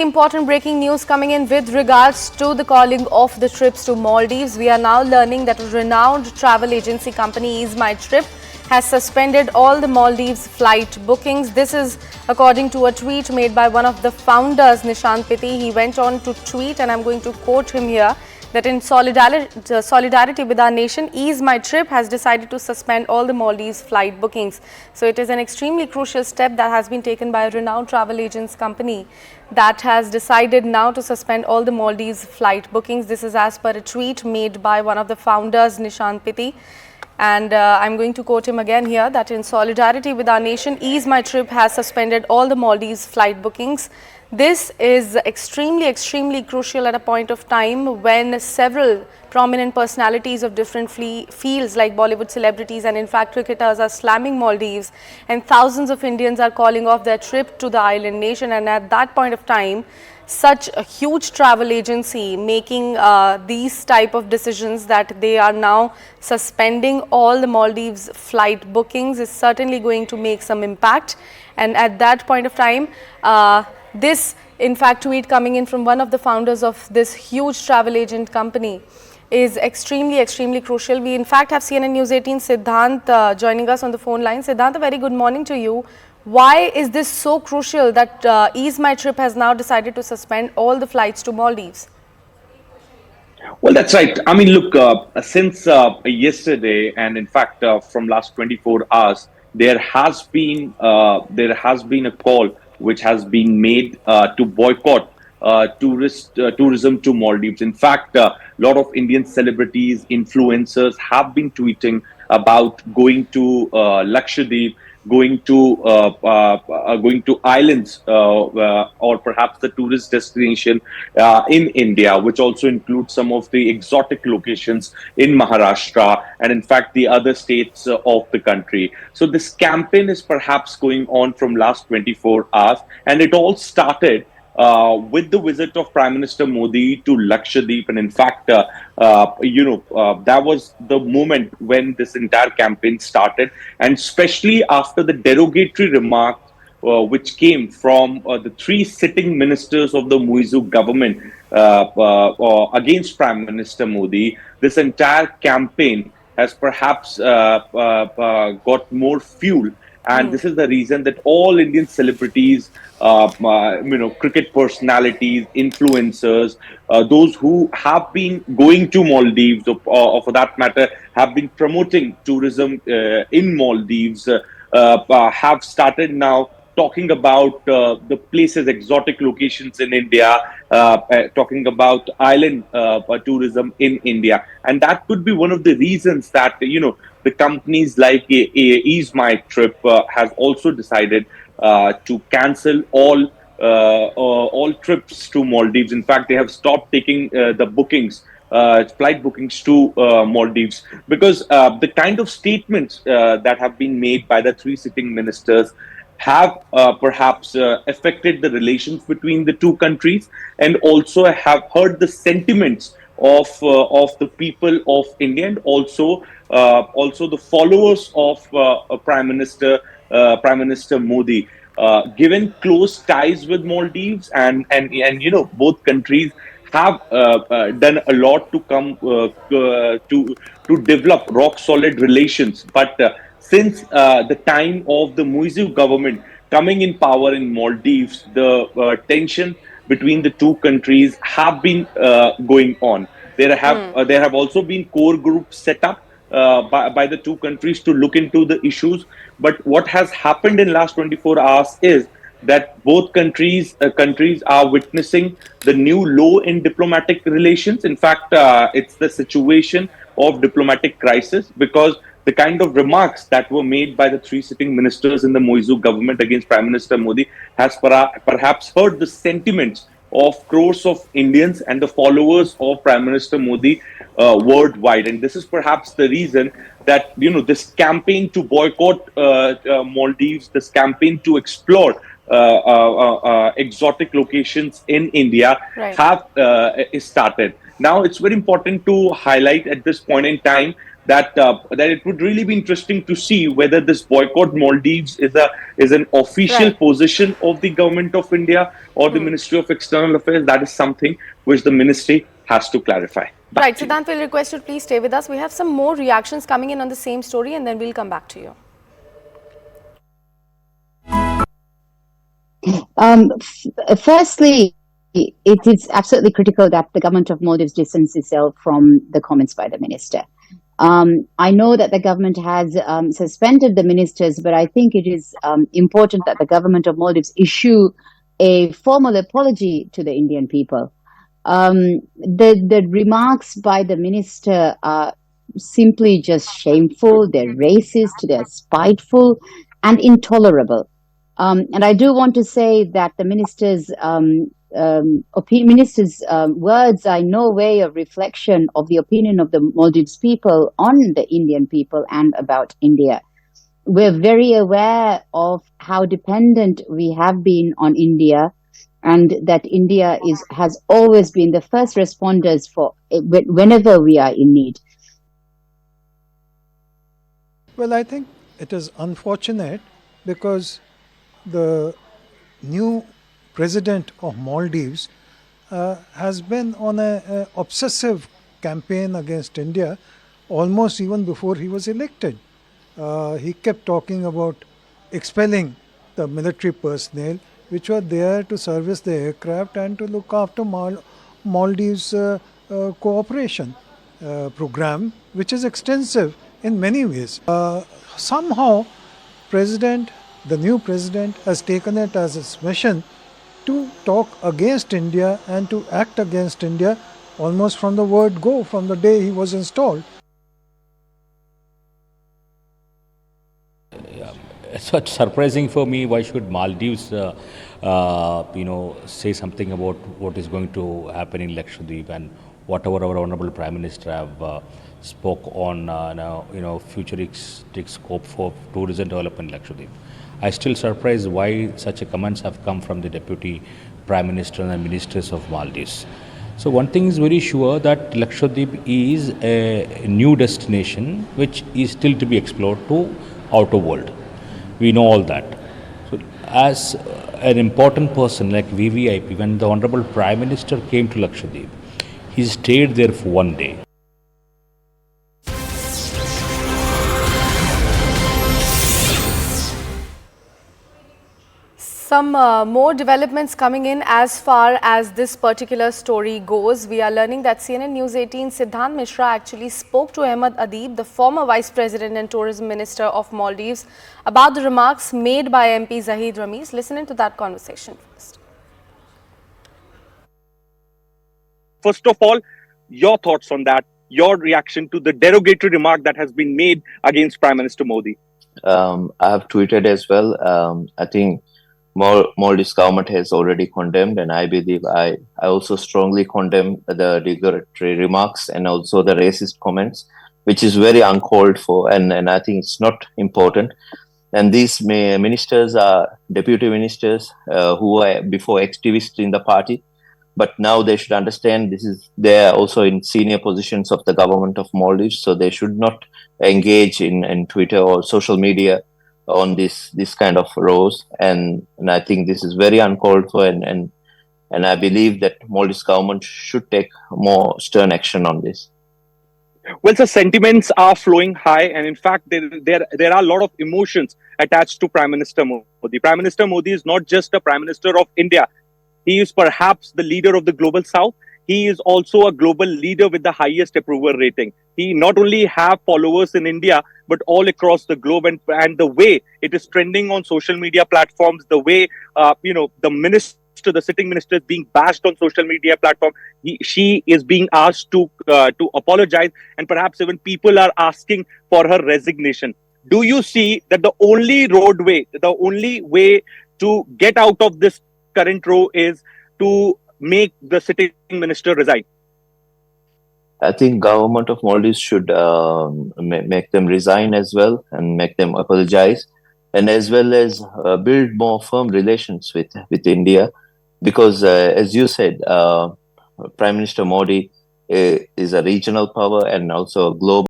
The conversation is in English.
Important breaking news coming in with regards to the calling of the trips to Maldives. We are now learning that a renowned travel agency company MyTrip has suspended all the Maldives flight bookings. This is according to a tweet made by one of the founders, Nishant Piti. He went on to tweet, and I'm going to quote him here, that in solidarity with our nation, MyTrip has decided to suspend all the Maldives flight bookings. So it is an extremely crucial step that has been taken by a renowned travel agents company that has decided now to suspend all the Maldives flight bookings. This is as per a tweet made by one of the founders, Nishant Piti. And I'm going to quote him again here, that in solidarity with our nation, MyTrip has suspended all the Maldives flight bookings. This is extremely crucial at a point of time when several prominent personalities of different fields like Bollywood celebrities and in fact cricketers are slamming Maldives, and thousands of Indians are calling off their trip to the island nation. And at that point of time, such a huge travel agency making these type of decisions that they are now suspending all the Maldives flight bookings is certainly going to make some impact. And at that point of time, this in fact tweet coming in from one of the founders of this huge travel agent company is extremely crucial. We in fact have CNN News 18 Siddhant joining us on the phone line. Siddhant, a very good morning to you. Why is this so crucial that MyTrip has now decided to suspend all the flights to Maldives? Well, that's right. I mean, look, since yesterday, and in fact, from last 24 hours, there has been a call which has been made to boycott tourism to Maldives. In fact, a lot of Indian celebrities, influencers have been tweeting about going to Lakshadweep, going to islands or perhaps the tourist destination in India, which also includes some of the exotic locations in Maharashtra and in fact the other states of the country. So this campaign is perhaps going on from last 24 hours, and it all started with the visit of Prime Minister Modi to Lakshadweep. And in fact, that was the moment when this entire campaign started. And especially after the derogatory remarks which came from the three sitting ministers of the Muizu government against Prime Minister Modi, this entire campaign has perhaps got more fuel. And this is the reason that all Indian celebrities, cricket personalities, influencers, those who have been going to Maldives, or for that matter, have been promoting tourism in Maldives, have started now talking about the places, exotic locations in India, talking about island tourism in India. And that could be one of the reasons that, the companies like MyTrip has also decided to cancel all trips to Maldives. In fact, they have stopped taking the bookings, flight bookings to Maldives, because the kind of statements that have been made by the three sitting ministers have perhaps affected the relations between the two countries, and also have hurt the sentiments of the people of India, and also the followers of Prime Minister Modi. Given close ties with Maldives, and both countries have done a lot to come to develop rock solid relations. But since the time of the Muizu government coming in power in Maldives, the tension between the two countries have been going on. There have also been core groups set up by the two countries to look into the issues. But what has happened in last 24 hours is that both countries are witnessing the new low in diplomatic relations. In fact, it's the situation of diplomatic crisis, because the kind of remarks that were made by the three sitting ministers in the Muizu government against Prime Minister Modi has perhaps hurt the sentiments of crores of Indians and the followers of Prime Minister Modi worldwide. And this is perhaps the reason that, this campaign to boycott Maldives, this campaign to explore exotic locations in India, Right. have started. Now, it's very important to highlight at this point in time that it would really be interesting to see whether this boycott Maldives is an official Right. position of the government of India or the Ministry of External Affairs. That is something which the ministry has to clarify. Right, Back to you. Siddhant, we'll request you to please stay with us. We have some more reactions coming in on the same story and then we'll come back to you. Firstly, it is absolutely critical that the government of Maldives distance itself from the comments by the minister. I know that the government has suspended the ministers, but I think it is important that the government of Maldives issue a formal apology to the Indian people. The remarks by the minister are simply just shameful, they're racist, they're spiteful, and intolerable. And I do want to say that the minister's words are in no way a reflection of the opinion of the Maldives people on the Indian people and about India. We're very aware of how dependent we have been on India, and that India has always been the first responders for whenever we are in need. Well, I think it is unfortunate because the new president of Maldives has been on a obsessive campaign against India almost even before he was elected. He kept talking about expelling the military personnel which were there to service the aircraft and to look after Maldives cooperation program, which is extensive in many ways. Somehow, the new president has taken it as his mission to talk against India and to act against India almost from the word go, from the day he was installed. It's such surprising for me. Why should Maldives, say something about what is going to happen in Lakshadweep and whatever our honorable Prime Minister have spoke on, futuristic scope for tourism development in Lakshadweep. I still surprised why such a comments have come from the Deputy Prime Minister and the Ministers of Maldives. So one thing is very sure that Lakshadweep is a new destination which is still to be explored to outer world. We know all that. So as an important person like VVIP, when the Honorable Prime Minister came to Lakshadweep, he stayed there for one day. Some more developments coming in as far as this particular story goes. We are learning that CNN News 18 Siddhant Mishra actually spoke to Ahmed Adib, the former Vice President and Tourism Minister of Maldives, about the remarks made by MP Zahid Ramiz. Listen into that conversation first. First of all, your thoughts on that, your reaction to the derogatory remark that has been made against Prime Minister Modi. I have tweeted as well. I think Maldives government has already condemned, and I believe I also strongly condemn the derogatory remarks and also the racist comments, which is very uncalled for, and I think it's not important. And these ministers are deputy ministers who are before activists in the party, but now they should understand they are also in senior positions of the government of Maldives, so they should not engage in Twitter or social media on this kind of rows, and I think this is very uncalled for, and I believe that Maldives government should take more stern action on this. Well, the sentiments are flowing high, and in fact, there are a lot of emotions attached to Prime Minister Modi. Prime Minister Modi is not just a Prime Minister of India. He is perhaps the leader of the global South. He is also a global leader with the highest approval rating. He not only have followers in India, but all across the globe. And the way it is trending on social media platforms, the way, the sitting minister is being bashed on social media platform, she is being asked to apologize. And perhaps even people are asking for her resignation. Do you see that the only way to get out of this current row is to make the sitting minister resign? I think government of Maldives should make them resign as well and make them apologize, and as well as build more firm relations with India, because as you said, Prime Minister Modi is a regional power and also a global